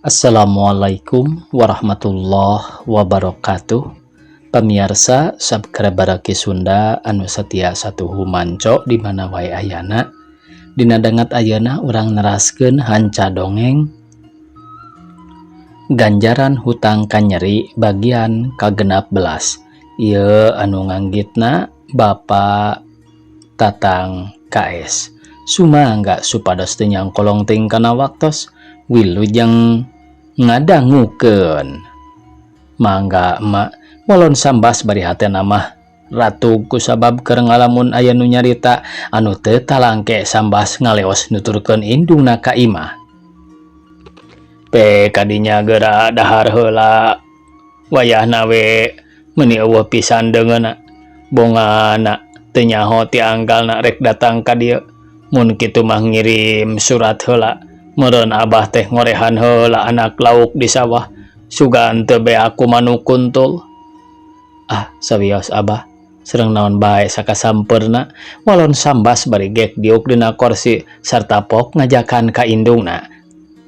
Assalamualaikum warahmatullahi wabarakatuh. Pemirsa subscriber Ki Sunda anu setia satuhu manco di mana wae ayana. Dina dangat ayeuna urang neraskeun hanca dongeng Ganjaran Hutang Kanyeri bagian ka-16. Ieu anu nganggitna Bapak Tatang KS. Sumangga supados teu nyangkolong ting kana waktos wilujeng ngadangukeun. Mangga emak walon sambas bari hatena mah ratu kusabab keur ngalamun aya nu nyarita anu teu talangke sambas ngaleos nuturkeun indungna ka imah. Pe kadinya geura dahar heula wayahna we meuni eueuh pisan deungeunna bongana teu nyaho ti anggalna rek datang ka dieu. Mun kitu mah ngirim surat heula. Meureun abah teh ngorehan heula anak lauk di sawah sugan teu be aku manu kuntul. Ah sawios abah sareng naon bae sakasampeurna walon sambas bari gek diuk dina kursi sarta pok ngajakan ka indungna.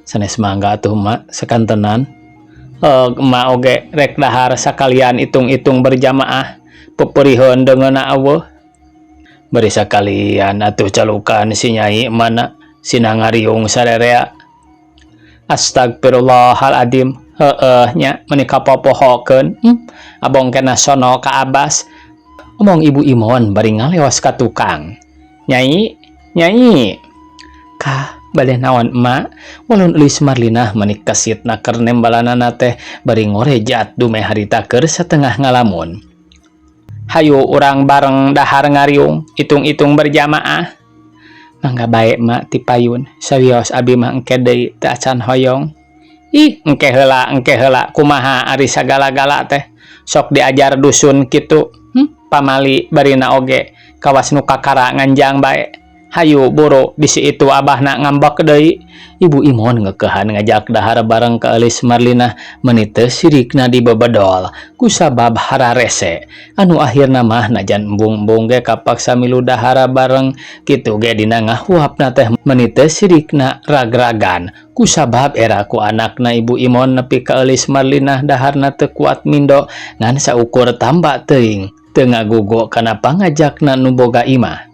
Sanes mangga atuh mak sakantenan. Emak oge rek dahar sakalian itung-itung berjamaah peperihun deungeunna eueuh. Bari sakalian atuh calukan si nyai mana sina ngariung sarerea. Astagfirullahaladzim. Nya meuni kapopohokeun. Abong kena sono ka Abas. Omong Ibu Imon bari ngaleos ka tukang. Nyai, nyai. Kah bade naon emak? Walon eulis Marlinah meuni kasitna keur nembalanana teh bari ngorejat dume harita keur satengah ngalamun. Hayu urang bareng dahar ngariung itung-itung berjamaah. Mangga bae mak ti payun sawios abi mah engke deui teu acan hoyong. Ih engke heula kumaha ari sagala-gala teh sok diajar dusun kitu. Pamali barina oge kawas nu kakara nganjang bae. Hayu buru bisi itu abahna ngambek deui. Ibu Imon ngeukehan ngajak dahar bareng ka eulis Marlinah meuni teu sirikna dibebedol kusabab hararese. Anu akhirna mah najan embung-embung ge kapaksa milu dahar bareng kitu ge dina ngahuapna teh meuni teu sirikna rag-ragan kusabab era ku anakna Ibu Imon nepi ka eulis Marlinah daharna teu kuat mindo ngan saukur tamba teuing teu ngagugo kana pangajakna nu boga imah.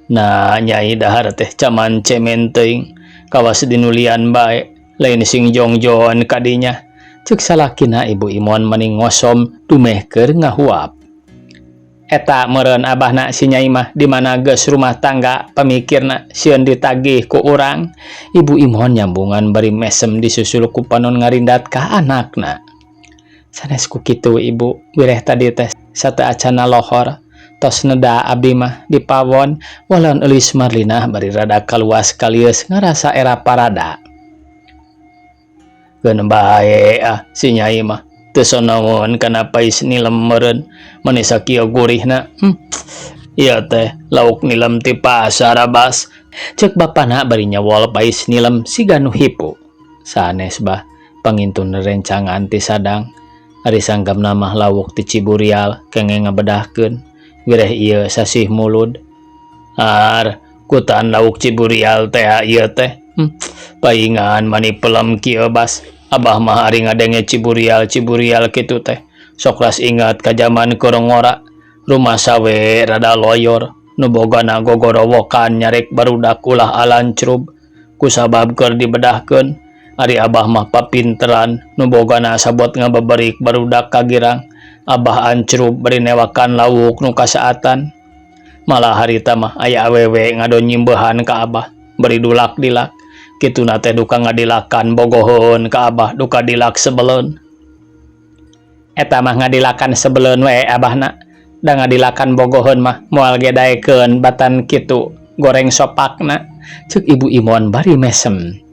Nah nyai dahar teh caman cemen teuing kawas dinulian bae lain sing jongjoan kadinya ceuk salakina Ibu Imon meuni ngosom dumeh keur ngahuap. Eta meureun abahna si nyai mah di mana geus rumah tangga pamikirna sieun ditagih ku urang. Ibu Imon nyambungan bari mesem disusul ku panon ngarindat ka anakna. Sanes ku kitu ibu wireh tadi teh sateu acana lohor. Tos neda abi mah di pawon walon eulis Marlinah bari rada kaluas kalius ngarasa era parada. Geun bae si nyai mah teu sonomun kana pais nilem meureun meuni sakieu gurihna. Ieu teh lauk nilem ti pasar Abas. Ceuk bapana bari nyawol pais nilem siga nu hipu. Sanes bah pangintun rencangan ti sadang. Ari sanggamna mah lauk ti Ciburial kenging ngabedahkeun. Wireh ieu sasih mulud. Kutaan lauk Ciburial teh ieu teh. Paingan mani pelem kieu Bas. Abah mah ari ngadenge Ciburial kitu teh. Sok ras ingat ka jaman Korongora. Rumah sawe rada loyor. Nu bogana gogorowokan nyarek barudak ulah alancrub. Kusabab keur dibedahkeun. Ari abah mah papinteran. Nu bogana sabot ngabeberik barudak kagirang. Abah ancrub beri newakan lauk nu kasaatan. Malah harita mah aya awewe ngado nyimbehan ka abah beri dulak-dilak. Kituna teh duka ngadilakan bogohon ka abah duka dilak sebeleun. Eta mah ngadilakan sebeleun we abahna. Da ngadilakan bogohon mah moal gedaekeun batan kitu goreng sopakna. Ceuk Ibu Imon bari mesem.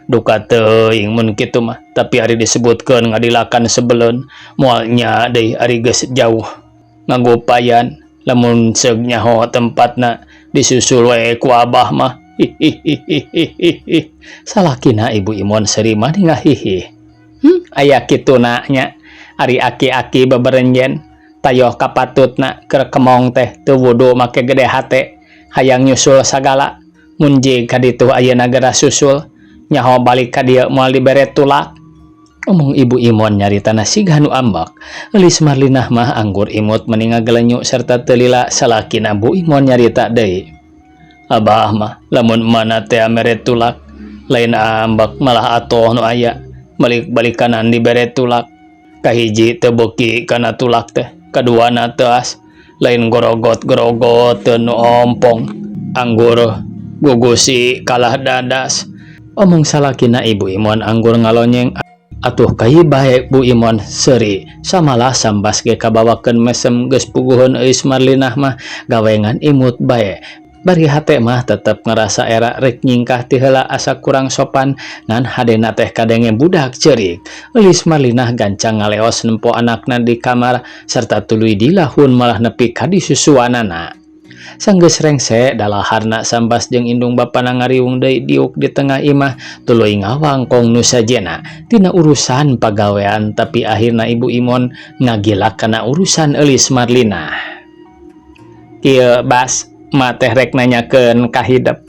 Duka teuing mun kitu mah tapi ari disebutkeun ngadilakan sebeleun moal nya deui ari geus jauh ngagupayan lamun seug nyaho tempatna disusul we ku abah mah. Salakina Ibu Imon serima ngahihi. Aya kituna nya ari aki-aki beberenjen tayoh kapatutna keur kemong teh teu wudu make gede hate hayang nyusul sagala. Mun jig kaditu ayeuna geura susul nyaho balik ka dieu moal dibere tulak. Omong Ibu Imon nyaritana siga nu ambak. Eulis Marlinah mah anggur imut meni ngagelenyuk sarta teu lila salakina Bu Imon nyarita deui. Abah mah lamun mana teh mere tulak lain ambak malah atoh nu aya balik-balikanan dibere tulak. Kahiji teu beuki kana tulak teh, kaduana teu as lain gorogot-gorogot teu nu ompong. Anggur gugusi kalah dadas. Omong salakina Ibu Imon anggur ngalonyeng. Atuh kai bae Bu Imon seuri samalah sambas ge kabawakeun mesem geus puguhun euis Marlinah mah gawengan imut bae. Bari hate mah tetep ngerasa era rek nyingkah ti heula asa kurang sopan ngan hadena teh kadenge budak ceurik. Euis Marlinah gancang ngaleos nempo anakna di kamar sarta tuluy dilahun malah nepi ka disusuanana. Sanggeus rengse dalaharna sambas jeung indung bapana ngariung deui diuk di tengah imah tuluy ngawangkong nu sajena tina urusan pagawean, tapi akhirna Ibu Imon ngagilak kana urusan eulis Marlinah. Kieu Bas mah teh rek nanyakeun ka hidep,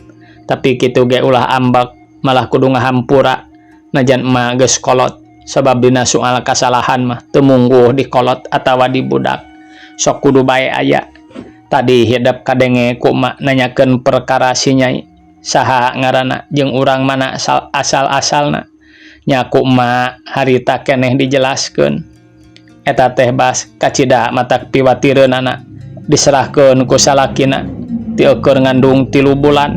tapi kitu ge ulah ambak malah kudu ngahampura najan emak geus kolot, sabab dina soal kasalahan mah teu mungguh dikolot atawa dibudak, sok kudu bae aya. Tadi hidep kadenge ku emak nanyakeun perkara si Nyai saha ngaranna jeung urang mana asal-asalna. Nya ku emak harita keneh dijelaskeun. Eta teh Bas kacida matak piwatireunana diserahkeun ku salakina ti eukeur ngandung 3 bulan.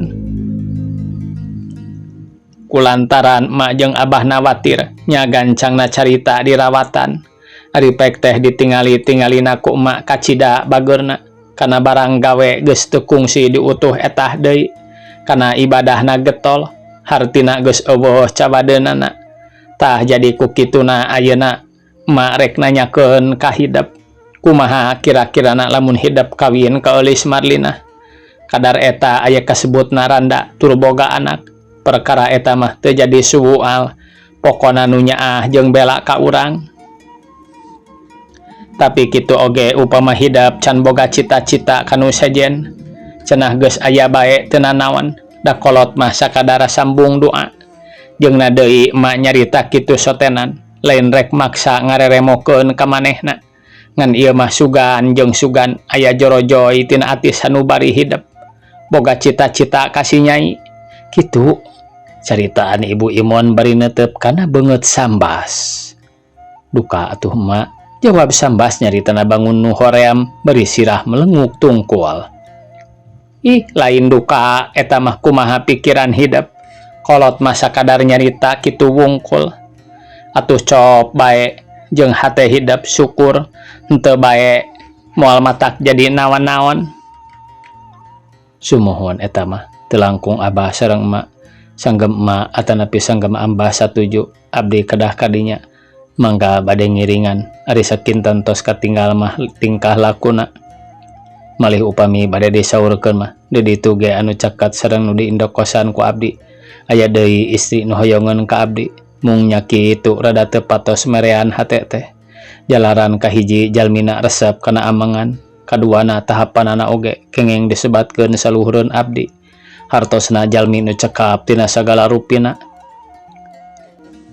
Kulantaran emak jeung abahna watir nya gancangna carita dirawatan. Ari pek teh ditingali-tingalina ku emak kacida bageurna. Kana barang gawe geus teu kungsi diutuh etah deui, kana ibadahna getol, hartina geus eueuh cabadeunana. Tah jadi ku kituna ayeuna emak rek nanyakeun ka hidep, kumaha kira-kirana lamun hidep kawin ka eulis Marlinah. Kadar eta aya kasebutna randa tur boga anak. Perkara eta mah teu jadi suual, pokona nu nyaah jeung bela ka urang. Tapi kitu oge upama hidap can boga cita-cita kanu sejen cenah geus aya bae teu nanaon da kolot mah sakadar sambung doa. Jeung deui emak nyarita kitu sotenan lain rek maksa ngareremokeun ka manehna ngan ieu mah sugan jeung sugan aya jorojoy tina ati sanubari hidep boga cita-cita ka si Nyai. Kitu caritaan Ibu Imon bari neuteup kana beungeut sambas. Duka atuh emak, jawab sambas nyaritana bangun nu hoream beri sirah melenguk tungkul. Ih lain duka eta mah kumaha pikiran hidep, kolot mah sakadar nyarita kitu wungkul. Atuh cop bae jeung hate hidep syukur henteu bae moal matak jadi naon-naon. Sumohon eta mah teu langkung abah sareng emak. Sanggem emak atanapi sanggem ambah satuju abdi kedah kadinya. Mangga bade ngiringan ari sakinten tos katinggal mah tingkah lakuna. Malih upami bade disaurkeun mah di ditu ge anu caket sareng nu diindok kosan ku abdi aya deui istri nu hoyongeun ka abdi. Mung nya kitu rada teu patos merean hate teh jalaran kahiji jalmina resep kana amangan, kaduana tahapanana oge kengeng disebatkeun saluhureun abdi, hartosna jalmi nu cekap tina sagala rupina.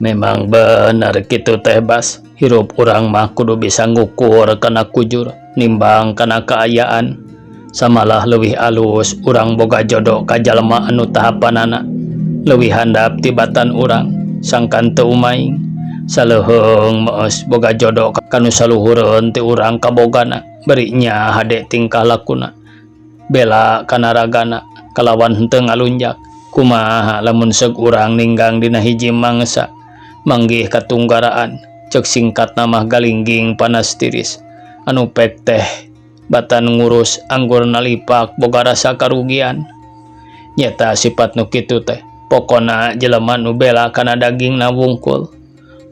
Memang bener gitu teh Bas, hirup urang mah kudu bisa ngukur kana kujur nimbang kana kaayaan. Samalah leuwih alus urang boga jodoh ka jalma anu tahapanana leuwih handap tibatan urang sangkan teu umaing. Saleuheung meus boga jodoh kanu saluhureun ti urang kabogana beri nya hade tingkah lakuna bela kana ragana kalawan henteu ngalunjak. Kumaha lamun seug urang ninggang dina hiji mangsa manggih katunggaraan cek singkat nama galingging panas tiris anu pek teh batan ngurus anggur nalipak boga rasa karugian. Nyata sifat nu kitu teh pokona jelema nu bela kana dagingna wungkul,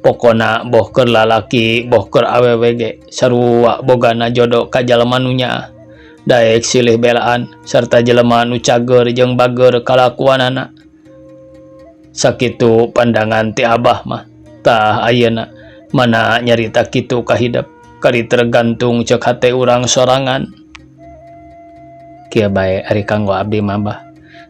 pokona boh keur lalaki boh keur awewe ge sarua bogana jodoh ka jalema nu nyaah daek silih belaan sarta jelema nu cager jeung bager kalakuanana. Sakitu pandangan ti abah mah tah ayeuna mana nyarita kitu ka hidep kari tergantung cek hate urang sorangan. Kieu bae ari kanggo abdi mah bah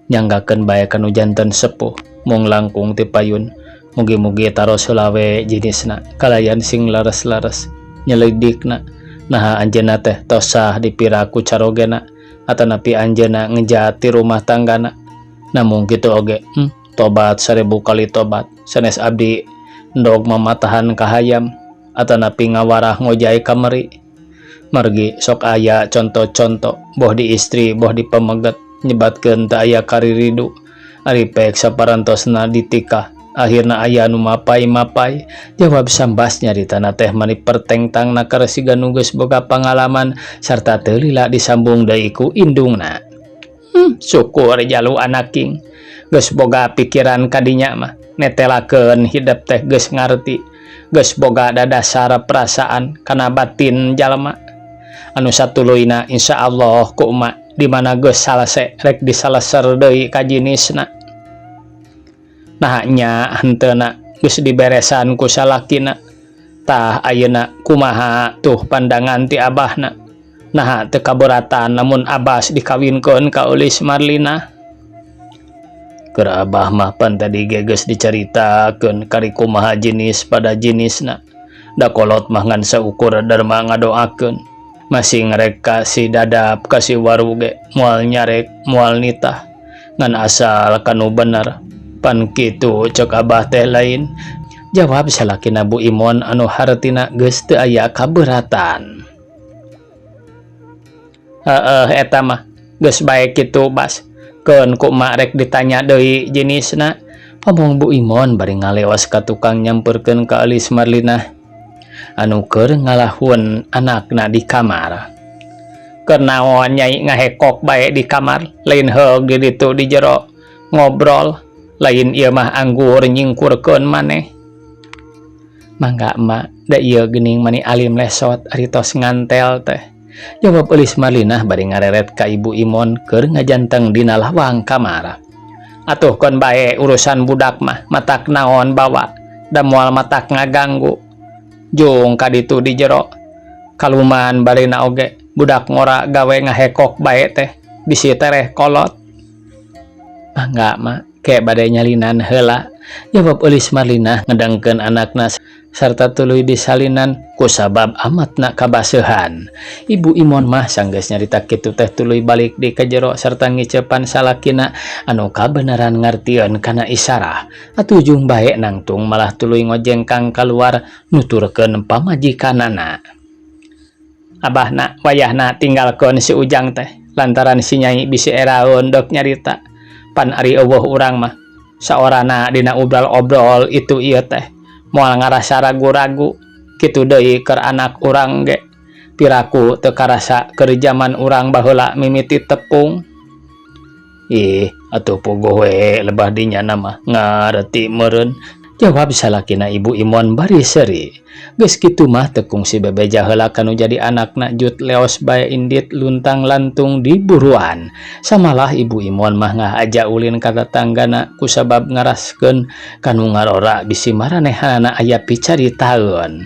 nyanggakeun bae kanu janten sepuh mung langkung ti payun. Mugi-mugi taro sulawe jenisna kalayan sing laras-laras nyelidikna nah anjeunna teh tos sah dipiraku carogena atanapi anjeunna ngejati rumah tanggana. Namun kitu oge tobat 1000 kali tobat sanes abdi endog mamatahan kahayam atanapi ngawarah ngojai kamari. Margi sok aya contoh-contoh boh di istri boh di pameget nyebatkeun teu aya kariridu ari pek saparantosna ditikah. Akhirna aya nu mapai-mapai. Jawab Sambas nyaritana teh mani pertengtangna karesiga nu geus boga pangalaman sarta teu lila disambung deui ku indungna. Syukur jalu anaking geus boga pikiran kadinya mah netelakeun hidup teh geus ngarti geus boga dadasar perasaan kana batin jalma. Anu satuluyna insyaallah ku emak di mana geus salese rek disaleser deui ka jenisna. Nah nya henteuna geus diberesan ku salakina tah ayeuna kumaha tuh pandangan ti abahna. Nah teu kaberatan lamun Abas dikawinkeun ka Eulis Marlina. Keur abah mah pan tadi geus dicaritakeun kari kumaha jenis pada jenisna. Da kolot mah ngan saukur darma ngadoakeun. Masih ngarek kasih dadap kasih waru ge moal nyarek moal nitah ngan asal kanu bener. Pan kitu cek abah teh lain. Jawab salakina Bu Imon anu hartina geus teu aya kaberatan. Eta mah geus bae kitu Bas. Keun ku mak rek ditanya deui jenisna. Pamong Bu Imon bari ngaleos ka tukang nyamperkeun ka Eulis Marlina anu keur ngalahun anakna di kamar. Keur naon nyai ngahekok bae di kamar lain heug di ditu di jero ngobrol. Lain ieu mah anggur nyingkurkeun maneh. Mangga emak da ieu geuning mani alim lesot ari tos ngantel teh. Jawab Eulis Marlina bari ngareret ka Ibu Imon keur ngajanteng dina lawang kamar. Atuh kon bae urusan budak mah matak naon bawa da moal matak ngaganggu. Jung ka ditu di jero. Kaluman barina oge budak ngora gawe ngahekok bae teh bisi tereh kolot. Mangga mak kayak badai nyalinan heula. Jawab Eulis Marlina ngedengkeun anakna sarta tuluy disalinan kusabab amatna kabaseuhan. Ibu Imon mah sanggeus nyarita kitu teh tuluy balik di kajero sarta ngiceupan salakina anu kabeneran ngartieun kana isyarah. Atujung bae nangtung malah tuluy ngojengkang kaluar nuturkeun pamajikanana. Abahna wayahna tinggalkeun si Ujang teh lantaran si Nyai bisi eraeun dok nyarita. Pan ari eueuh urang mah saorana dina obrol-obrol itu ieu teh moal ngarasa ragu-ragu kitu deui keur anak urang ge piraku teu karasa keur jaman urang baheula mimiti tepung. Ih atuh puguh we lebah dinyana mah ngareti meureun. Jawab salakina Ibu Imon bari seuri. Geus kitu mah teu kungsi bebeja heula kanu jadi anakna jut leos bae indit luntang lantung di buruan. Samalah Ibu Imon mah ngahaja ulin ka tetanggana kusabab ngaraskeun kanu ngarora bisi maranehanana aya picaritaeun.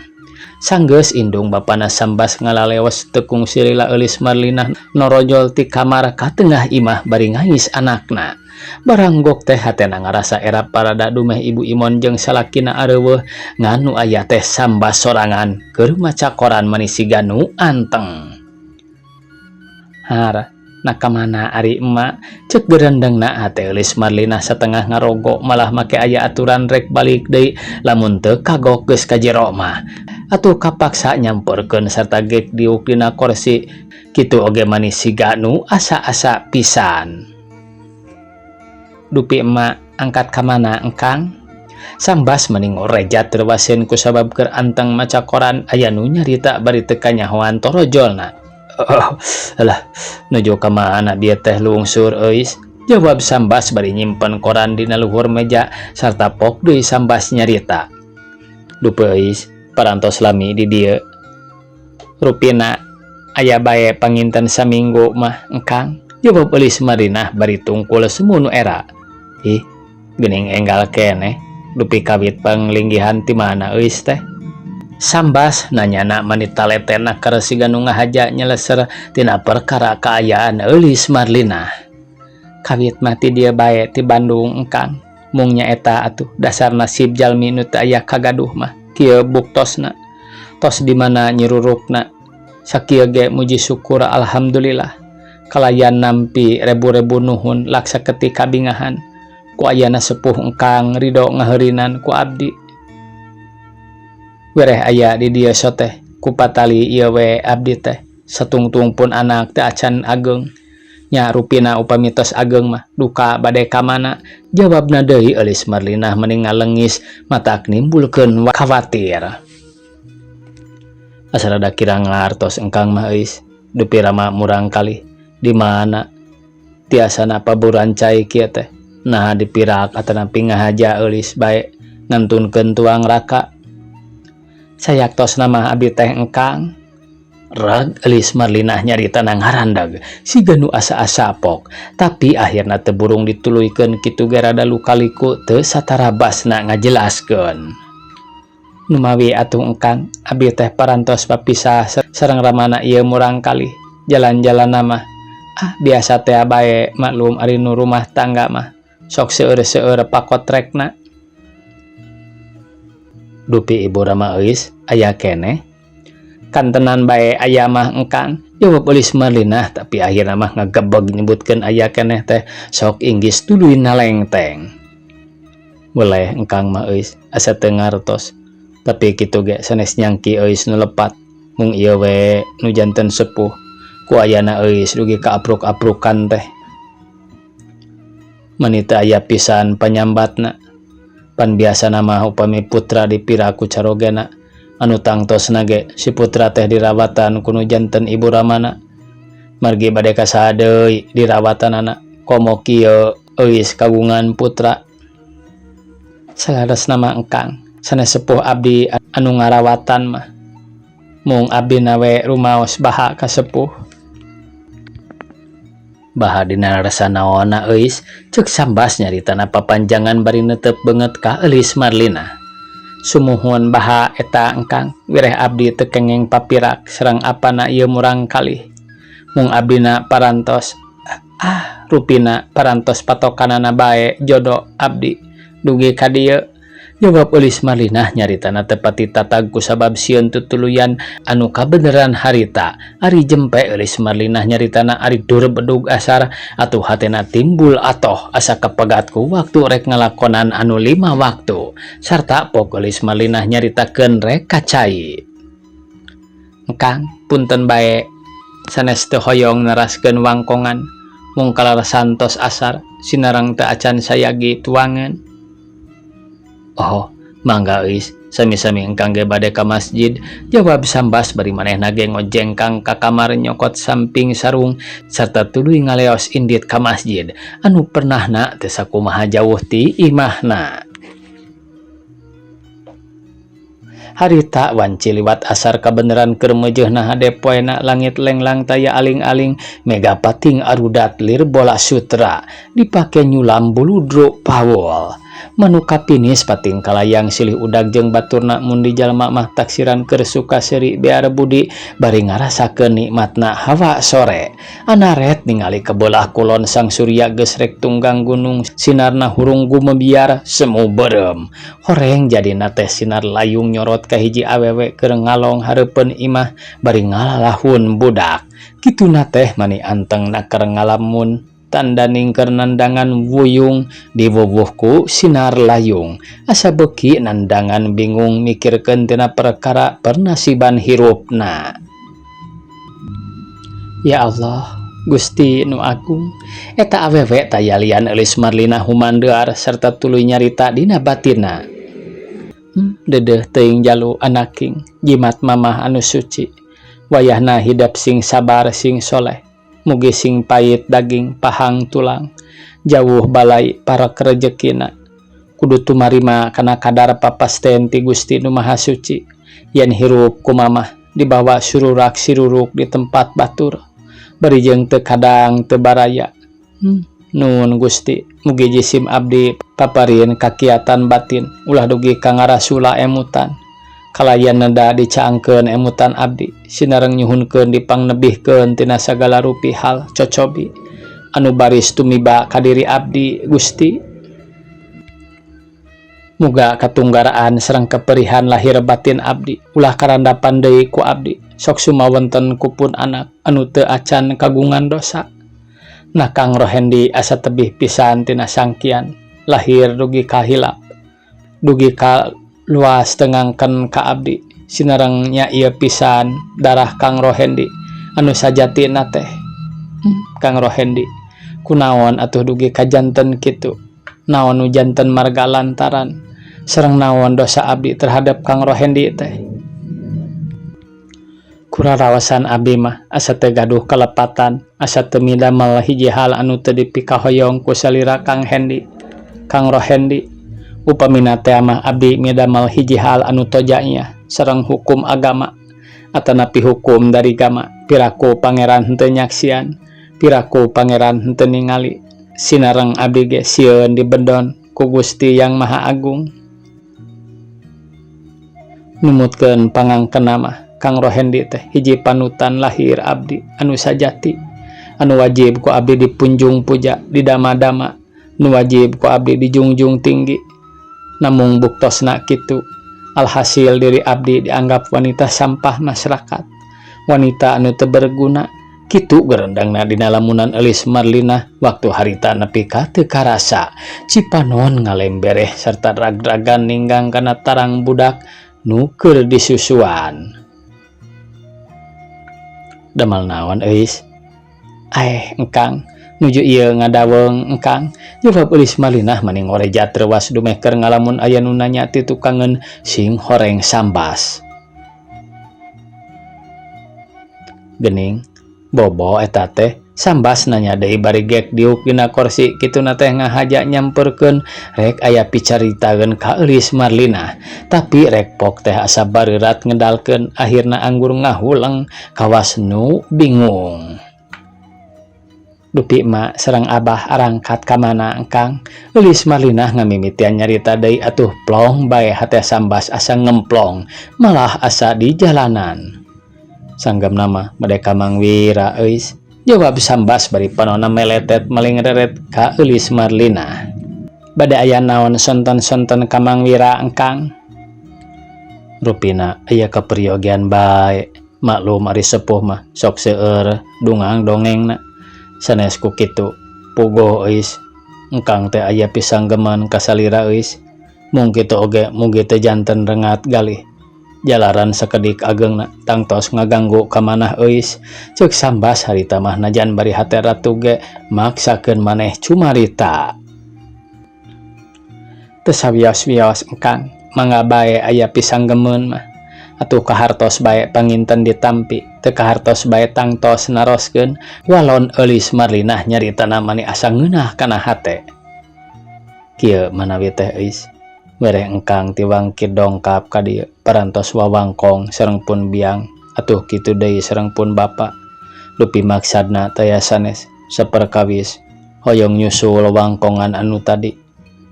Sanggeus indung bapana Sambas ngalaleos teu kungsi lila Eulis Marlina norojol ti kamar ka tengah imah bari ngais anakna. Baranggok teh hatena ngarasa era parada dumeh Ibu Imon jeung salakina areueuh nganu aya teh Sambas sorangan keur maca koran manis siga nu anteng. Har nakamana ari emak ceuk gerendengna hate Eulis Marlina satengah ngarogo malah make aya aturan rek balik deui lamun teu kagok geus ka jero mah. Atuh kapaksa nyamperkeun sarta gek diuk dina kursi kitu oge manis siga nu asa-asa pisan. Dupi emak angkat ka mana engkang? Sambas mending reja terwasen kusabab keur anteng maca koran aya nu nyarita bari teu kanyahoan torojolna. Alah nuju ka mana bieu teh lungsur euis? Jawab Sambas bari nyimpen koran dina luhur meja sarta pok deui Sambas nyarita. Dupe euis parantos lami di dieu. Rupina aya bae panginten saminggu mah engkang. Jawab Eulis Marlina bari tungkul semunu era. Ih, geuning enggal keneh, dupi kawit panglinggihan ti mana euis teh? Sambas nanyana manit taletena karesiga nu ngahaja nyeleser tina perkara kaayaan Eulis Marlina. Kawit mah ti dieu bae ti Bandung engkang. mungnya eta atuh dasar nasib jalmi nu teu aya kagaduh mah kieu buktosna tos di mana nyirurukna sakieu ge muji syukur alhamdulillah kalayan nampi rebu-rebu nuhun laksa ketika bingahan ku ayana sepuh engkang ridho ngaheurinan ku abdi wereh aya di dieu soteh ku patali ieu we abdi teh satungtung pun anak teu acan ageng nya rupina upami tos ageng mah duka bade ka mana jawabna deui eulis Marlinah meningal leungis matak nimbulkeun khawatir asarada kirang ngartos engkang mah euis dupi rama murang kali di mana tiasana paburan cai kieu teh nah dipirak atanapi ngahaja eulis bae ngantunkeun tuang raka sayak tos nama abdi teh engkang reg eulis Marlinah nyarita nang harandag siga nu asa-asa pok tapi akhirna teu burung dituluykeun kitu ge rada lukaliku teu satarabasna ngajelaskeun numawi atuh engkang abdi teh parantos papisah sareng ramana ieu murang kali jalan-jalan mah biasa teh bae maklum ari nu rumah tangga mah sok seueur-seueur pakotrekna dupi ibu Rama euis aya keneh kan tenan bae aya mah engkang jawab eulis Marlinah tapi akhirna mah ngagebeg nyebutkeun aya keneh teh sok inggis tuluy nalengteng boleh engkang mah euis asa teu ngartos tapi kitu ge sanes nyangki euis nu lepat mung ieu we nu janten sepuh ku ayana euis dugi kaapruk-aprukan teh manita aya pisan panyambatna pan biasana mah upami putra dipira ku carogena anu tangtosna ge si putra teh dirawatan ku nu janten ibu ramana margi bade ka saha deui dirawatanana komo kieu euis kagungan putra salaresna mah engkang sanes sepuh abdi anu ngarawatan mah mung abdi nawe rumaos baha ka sepuh baha dina rasa naonna euis ceuk sambas nyaritana papanjangan bari neuteup beungeut ka eulis Marlinah sumuhun baha eta engkang wireh abdi teu kengeng papirak sareng apana ieu murang kali mung abdina parantos rupina parantos patokanana bae jodoh abdi dugi ka dieu jawab eulis Marlinah nyaritana teu pati tatag kusabab sieun tutuluyan anu kabeneran harita ari jempe eulis Marlinah nyaritana ari dur bedug asar atuh hatena timbul atoh asa kapegat ku waktu rek ngalakonan anu 5 waktu sarta pok eulis Marlinah nyaritakeun rek kacai engkang punten bae sanes teu hoyong neraskeun wangkongan mung kalarasantos asar sinareng teu acan sayagi tuangan oh mangga euis sami-sami engkang ge bade ka masjid jawab sambas bari manehna ge ngojengkang ka kamar nyokot samping sarung sarta tuluy ngaleos indit ka masjid anu pernahna teu sakumaha jauh ti imahna harita wanci liwat asar kabeneran keur meujeuhna hade poena langit lenglang taya aling-aling mega pating arudat lir bola sutra dipake nyulam buludro pawol manuka pinis pating kalayang silih udag jeung baturna mun di jalma mah taksiran keur suka seuri bear budi bari ngarasakeun nikmatna hawa sore anaret ningali ke beulah kulon sang surya geus rek tunggang gunung sinarna hurung gumebiar semu beureum horeng jadina teh sinar layung nyorot ka hiji awewe keur ngalong hareupeun imah bari ngalalahun budak kituna teh mani antengna keur ngalamun tanda ningker nandangan wuyung diwuwuhku sinar layung asa beuki nandangan bingung mikirkeun tina perkara pernasiban hirupna ya Allah Gusti nu agung eta awewe tayalian eulis Marlinah humandeuar sarta tuluy nyarita dina batinna dedeh teuing jalu anaking jimat mamah anu suci wayahna hidap sing sabar sing soleh mugi sing pait daging pahang tulang jauh balai para kerejekina kudu tumarima kana kadar papasten ti Gusti nu Maha Suci yen hirup ku mamah dibawa sururak siruruk di tempat batur bari jeung teu kadang teu baraya nun Gusti mugi jisim abdi paparieun kakiatan batin ulah dugi ka ngarasula emutan kalayan neda dicaangkeun emutan abdi sinareng nyuhunkeun dipangnebihkeun tina sagala rupi hal cocobi anu baris tumiba ka diri abdi Gusti Muga katunggaraan sareng keperihan lahir batin abdi ulah karandapan deui ku abdi sok sumawenten kupun anak anu teu acan kagungan dosa. Nah Kang Rohendi asa tebih pisan tina sangkian lahir dugi ka hilap dugi ka luas tengangken ka abdi sinareng nya ieu pisan darah Kang Rohendi anu sajatina teh. Kang Rohendi kunaon atuh dugi ka janten kitu, naon nu janten marga lantaran sareng naon dosa abdi terhadap Kang Rohendi teh. Kurarawasan abdi mah asa teu gaduh kalepatan, asa teu midamel hiji hal anu teu dipikahoyong ku salira Kang Rohendi. Upamina teh mah abdi midamel hiji hal anu tojanya sareng hukum agama atanapi hukum dari gama, piraku pangeran henteu nyaksian, piraku pangeran henteu ningali, sinareng abdi ge sieun dibedon ku Gusti Yang Maha Agung. Numutkeun pangangkenna mah Kang Rohendi teh hiji panutan lahir abdi anu sajati, anu wajib ku abdi dipunjung puja didama-dama, nu wajib ku abdi dijungjung tinggi. Namung buktosna kitu, alhasil diri abdi dianggap wanita sampah masyarakat, wanita anu teu berguna. Kitu gerendangna dina lamunan Eulis Marlina waktu harita nepi ka teu karasa cipanon ngalembereh sarta rag-ragan ninggang kana tarang budak nu keur disusuan. Damal naon Euis? Engkang nuju ieu ngadaweng engkang, jawab Eulis Marlina maning oreja treuwas dumeh keur ngalamun aya nu nanya ti tukangeun sing horeng sambas. Geuning bobo eta teh sambas nanya deui bari gek diuk dina kursi kituna teh ngahaja nyamperkeun rek aya picaritaeun ka Eulis Marlina, tapi rek pok teh asa bareurat ngedalkeun akhirna anggur ngahuleng kawas nu bingung. Dupi mak sareng abah arangkat ka mana engkang? Eulis Marlina ngamimitian nyarita deui atuh plong bae hate sambas asa ngemplong malah asa di jalanan. Sanggam nama mereka mangwira Euis, jawab sambas bari panonna meletet maling reret ka Eulis Marlina. Bade aya naon sonton-sonton ka mangwira engkang? Rupina aya kaperyogian bae, maklum ari sepuh mah sok seueur dungang dongengna. Sanes ku kitu puguh Euis, engkang teh aya pisanggeman ka salira Euis, mung kitu oge mugi teh janten rengat galih. Jalaran sakedik ageungna tangtos ngaganggu ka manah Euis, ceuk sambas harita mah najan bari hate ratu ge maksakeun maneh cumarita. Teu sawios-wios engkang, mangga bae aya pisanggemeun mah. Atuh kahartos bae panginten ditampi, teu kahartos bae tangtos naroskeun, walon Eulis Marlina nyaritana mani asa ngeunah kana hate. Kieu manawi teh Euis, mere engkang tiwangkid dongkap ka dieu parantos wawangkong sareng pun biang, atuh kitu deui sareng pun bapa. Dupi maksadna teh sanes saperkawis hoyong nyusul wangkongan anu tadi.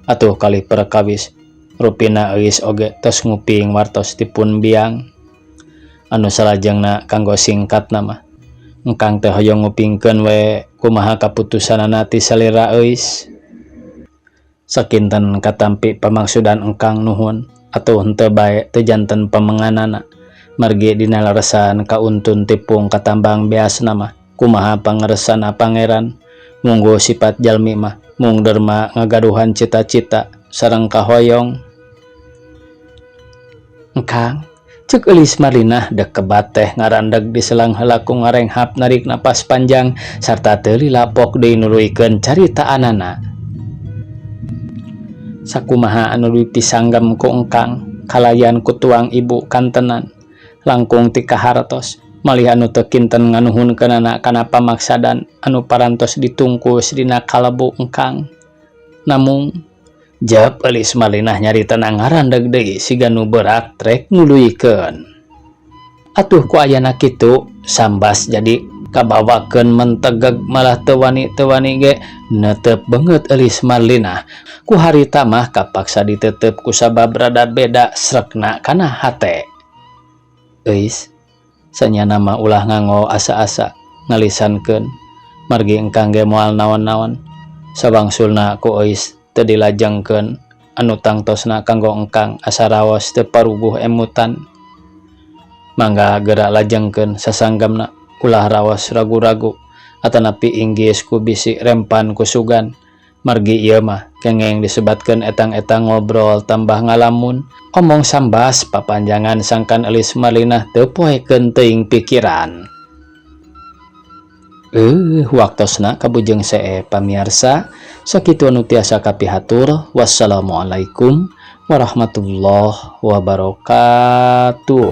Atuh kalih perkawis rupina Euis oge tos nguping wartos dipun biang. Anu salajengna kanggo singkatna mah engkang teh hoyong ngupingkeun we kumaha kaputusanna ti salira Euis. Sakinten katampi pamangsudan engkang nuhun atuh henteu bae teu janten pamenganana, margi dina leresan kauntun tipung katambang beasna mah kumaha pangeresana pangeran. Munggo sifat jalmi mah mung derma ngagaduhan cita-cita sareng kahoyong. Engkang, ceuk Eulis Marlina dek kebat teh ngarandeg di selang heula ku ngarenghap narik napas panjang sarta teu lilapok deui nuluykeun caritaanana. Sakumaha anu dipisanggem ku engkang kalayan ku tuang ibu kantenan langkung ti kahartos malih anu teu kinten nganuhunkeunana kana pamaksadan anu parantos ditungkus dina kalebu engkang. Namung jawab Eulis Marlina nyaritana ngarandeg deui siga nu berat rek nguluykeun. Atuh ku ayana kitu sambas jadi kabawakeun mentegeg malah teu wani ge neuteup beungeut Eulis Marlina. Ku harita mah kapaksa ditetep ku sabab rada beda srekna kana hate. Euis, sanyana mah ulah nganggo asa-asa ngalisankeun margi engkang ge moal naon-naon. Sabangsulna ku Euis teu dilajengkeun anu tangtosna kanggo engkang asa raos teu paruguh emutan. Mangga gerak lajengkeun sasanggamna ulah raos ragu-ragu atanapi inggis ku bisi rempan kusugan. Margi ieu mah kengeng disebatkeun etang-etang ngobrol tambah ngalamun, omong sambas papanjangan sangkan eulis malinah teu poekeun teuing pikiran. Waktosna kabujeng see pamiarsa, sakitu anu tiasa kapihatur. Wassalamualaikum warahmatullahi wabarakatuh.